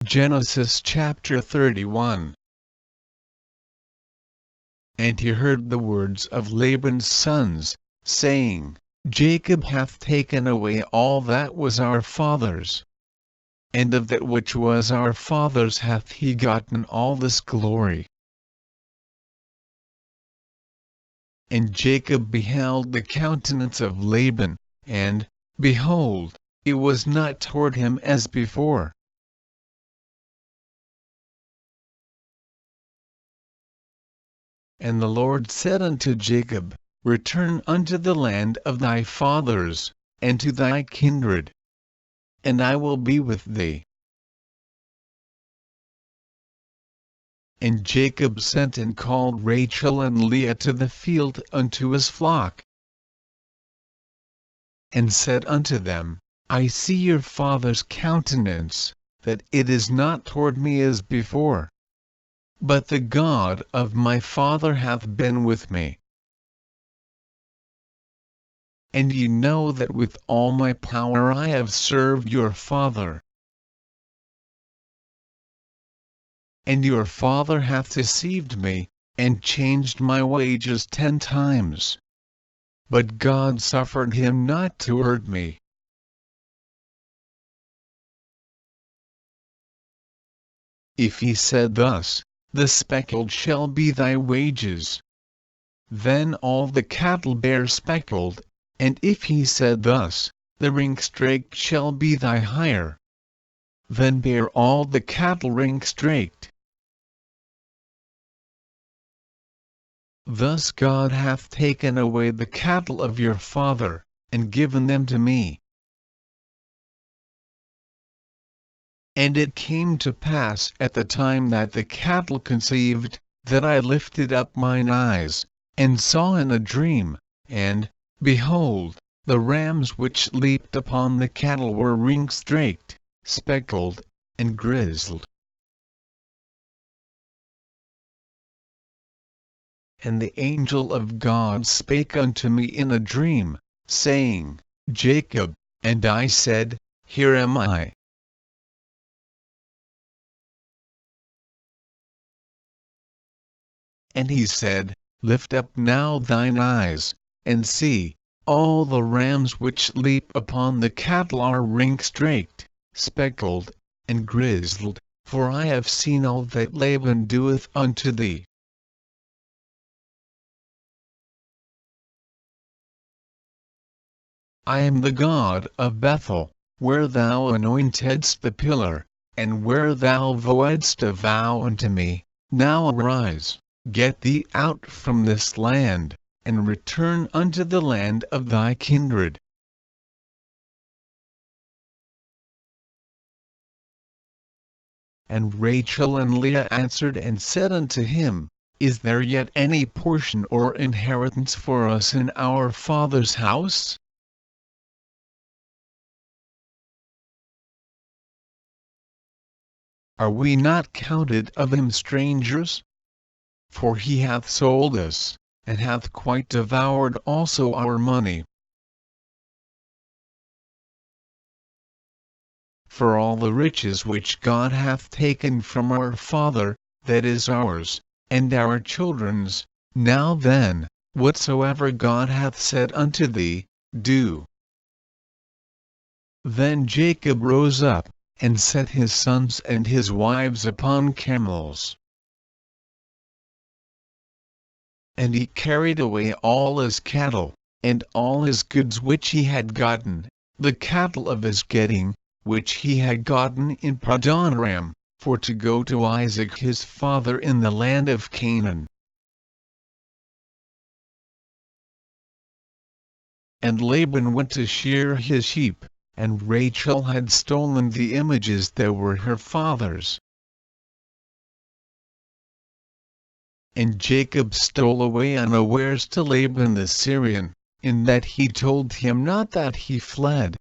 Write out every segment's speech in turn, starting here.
Genesis chapter 31. And he heard the words of Laban's sons, saying, Jacob hath taken away all that was our father's, and of that which was our father's hath he gotten all this glory. And Jacob beheld the countenance of Laban, and, behold, it was not toward him as before. And the Lord said unto Jacob, Return unto the land of thy fathers, and to thy kindred, and I will be with thee. And Jacob sent and called Rachel and Leah to the field unto his flock, and said unto them, I see your father's countenance, that it is not toward me as before, but the God of my father hath been with me. And ye know that with all my power I have served your father. And your father hath deceived me, and changed my wages 10 times. But God suffered him not to hurt me. If he said thus, The speckled shall be thy wages, then all the cattle bear speckled, and if he said thus, The ring-straked shall be thy hire, then bear all the cattle ring-straked. Thus God hath taken away the cattle of your father, and given them to me. And it came to pass at the time that the cattle conceived, that I lifted up mine eyes, and saw in a dream, and, behold, the rams which leaped upon the cattle were ring-straked, speckled, and grizzled. And the angel of God spake unto me in a dream, saying, Jacob, and I said, Here am I. And he said, Lift up now thine eyes, and see, all the rams which leap upon the cattle are ring-straked, speckled, and grizzled, for I have seen all that Laban doeth unto thee. I am the God of Bethel, where thou anointedst the pillar, and where thou voedst a vow unto me. Now arise, get thee out from this land, and return unto the land of thy kindred. And Rachel and Leah answered and said unto him, Is there yet any portion or inheritance for us in our father's house? Are we not counted of him strangers? For he hath sold us, and hath quite devoured also our money. For all the riches which God hath taken from our father, that is ours, and our children's. Now then, whatsoever God hath said unto thee, do. Then Jacob rose up, and set his sons and his wives upon camels. And he carried away all his cattle, and all his goods which he had gotten, the cattle of his getting, which he had gotten in Paddan-aram, for to go to Isaac his father in the land of Canaan. And Laban went to shear his sheep, and Rachel had stolen the images that were her father's. And Jacob stole away unawares to Laban the Syrian, in that he told him not that he fled.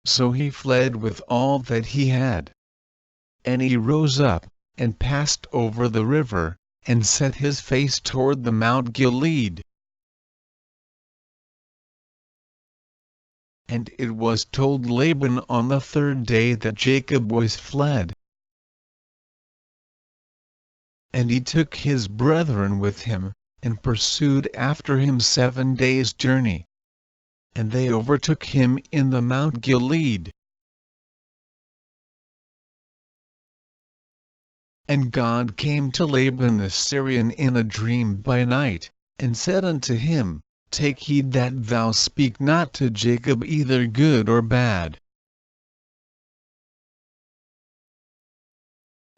So he fled with all that he had. And he rose up, and passed over the river, and set his face toward the Mount Gilead. And it was told Laban on the third day that Jacob was fled. And he took his brethren with him, and pursued after him 7 days' journey. And they overtook him in the Mount Gilead. And God came to Laban the Syrian in a dream by night, and said unto him, Take heed that thou speak not to Jacob either good or bad.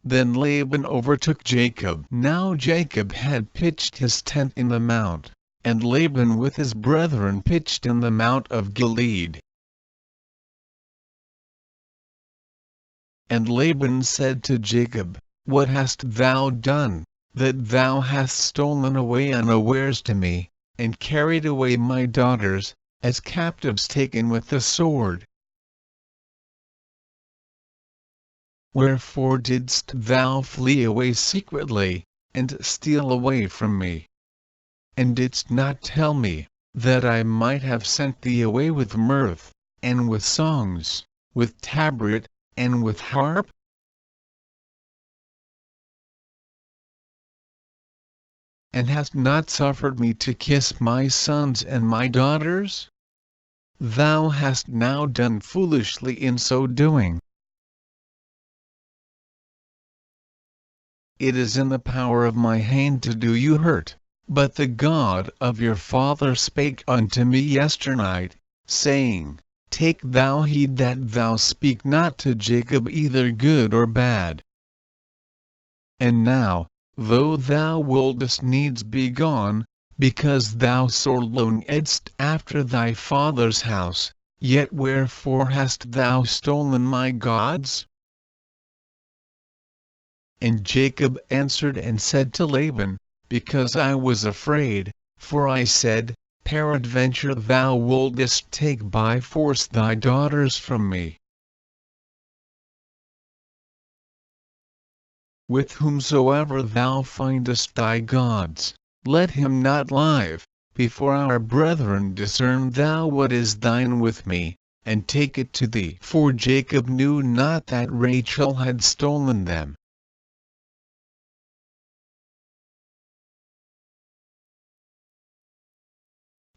Then Laban overtook Jacob. Now Jacob had pitched his tent in the mount, and Laban with his brethren pitched in the mount of Gilead. And Laban said to Jacob, What hast thou done, that thou hast stolen away unawares to me, and carried away my daughters, as captives taken with the sword? Wherefore didst thou flee away secretly, and steal away from me? And didst not tell me, that I might have sent thee away with mirth, and with songs, with tabret, and with harp? And hast not suffered me to kiss my sons and my daughters? Thou hast now done foolishly in so doing. It is in the power of my hand to do you hurt, but the God of your father spake unto me yesternight, saying, Take thou heed that thou speak not to Jacob either good or bad. And now, though thou wouldest needs be gone, because thou sore longedst after thy father's house, yet wherefore hast thou stolen my gods? And Jacob answered and said to Laban, Because I was afraid, for I said, Peradventure thou wouldest take by force thy daughters from me. With whomsoever thou findest thy gods, let him not live, before our brethren discern thou what is thine with me, and take it to thee. For Jacob knew not that Rachel had stolen them.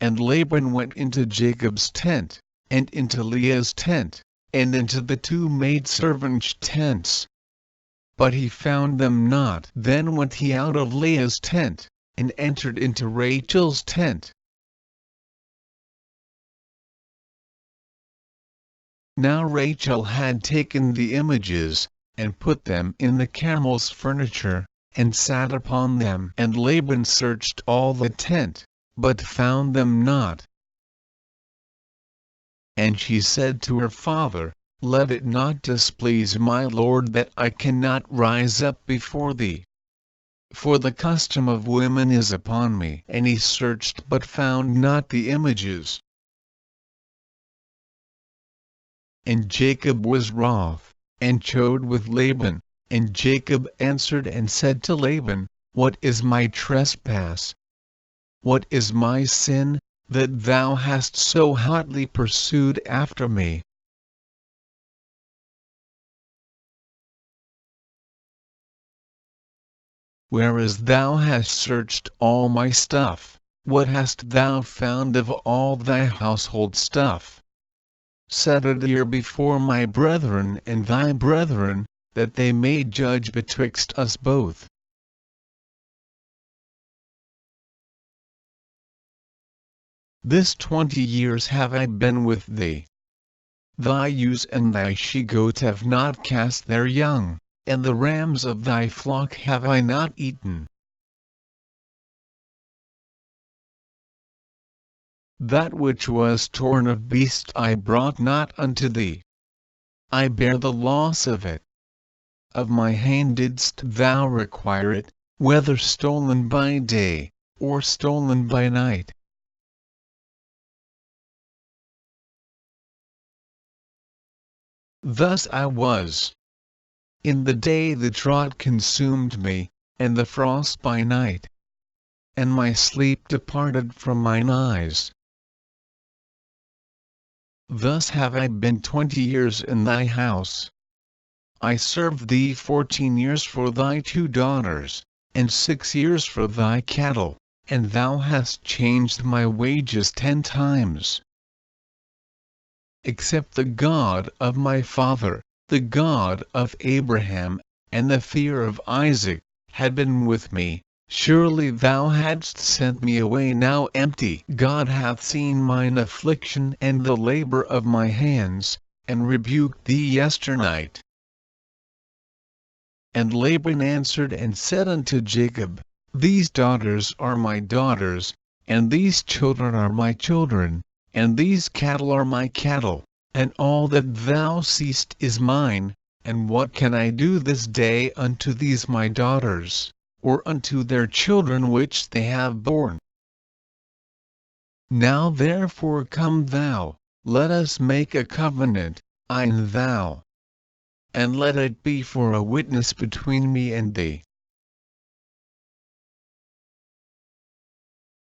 And Laban went into Jacob's tent, and into Leah's tent, and into the 2 maidservants' tents. But he found them not. Then went he out of Leah's tent, and entered into Rachel's tent. Now Rachel had taken the images, and put them in the camel's furniture, and sat upon them. And Laban searched all the tent, but found them not. And she said to her father, Let it not displease my lord that I cannot rise up before thee. For the custom of women is upon me. And he searched but found not the images. And Jacob was wroth, and chode with Laban. And Jacob answered and said to Laban, What is my trespass? What is my sin, that thou hast so hotly pursued after me? Whereas thou hast searched all my stuff, what hast thou found of all thy household stuff? Set it here before my brethren and thy brethren, that they may judge betwixt us both. This 20 years have I been with thee. Thy ewes and thy she-goats have not cast their young, and the rams of thy flock have I not eaten. That which was torn of beast I brought not unto thee. I bear the loss of it. Of my hand didst thou require it, whether stolen by day, or stolen by night. Thus I was. In the day the drought consumed me, and the frost by night. And my sleep departed from mine eyes. Thus have I been 20 years in thy house. I served thee 14 years for thy 2 daughters, and 6 years for thy cattle, and thou hast changed my wages 10 times. Except the God of my father, the God of Abraham, and the fear of Isaac, had been with me, surely thou hadst sent me away now empty. God hath seen mine affliction and the labor of my hands, and rebuked thee yesternight. And Laban answered and said unto Jacob, These daughters are my daughters, and these children are my children, and these cattle are my cattle, and all that thou seest is mine, and what can I do this day unto these my daughters, or unto their children which they have borne? Now therefore come thou, let us make a covenant, I and thou. And let it be for a witness between me and thee.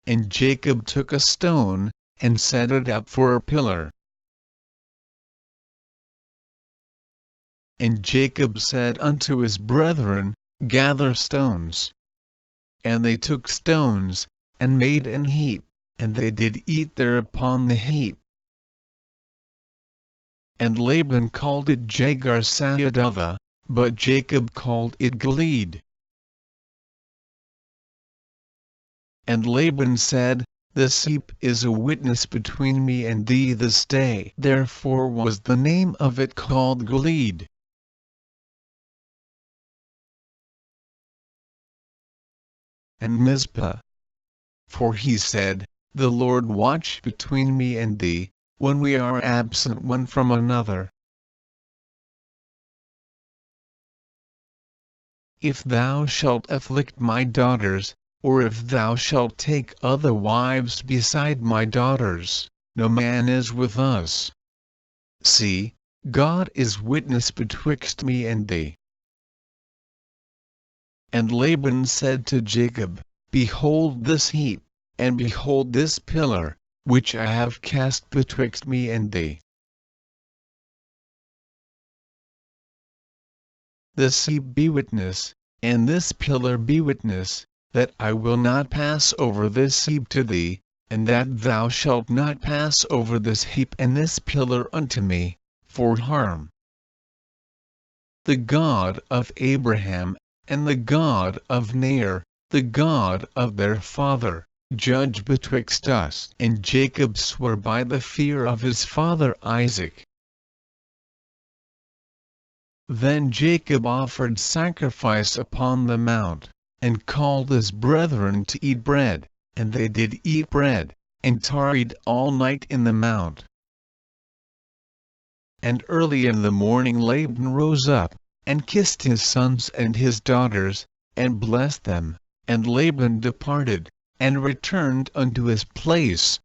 And Jacob took a stone, and set it up for a pillar. And Jacob said unto his brethren, Gather stones. And they took stones, and made an heap, and they did eat there upon the heap. And Laban called it Jegar-sahadutha, but Jacob called it Gilead. And Laban said, This heap is a witness between me and thee this day. Therefore was the name of it called Gilead. And Mizpah. For he said, The Lord watch between me and thee, when we are absent one from another. If thou shalt afflict my daughters, or if thou shalt take other wives beside my daughters, no man is with us. See, God is witness betwixt me and thee. And Laban said to Jacob, Behold this heap, and behold this pillar, which I have cast betwixt me and thee. This heap be witness, and this pillar be witness, that I will not pass over this heap to thee, and that thou shalt not pass over this heap and this pillar unto me, for harm. The God of Abraham, and the God of Nahor, the God of their father, judge betwixt us. And Jacob swore by the fear of his father Isaac. Then Jacob offered sacrifice upon the mount, and called his brethren to eat bread, and they did eat bread, and tarried all night in the mount. And early in the morning Laban rose up, and kissed his sons and his daughters, and blessed them, and Laban departed, and returned unto his place,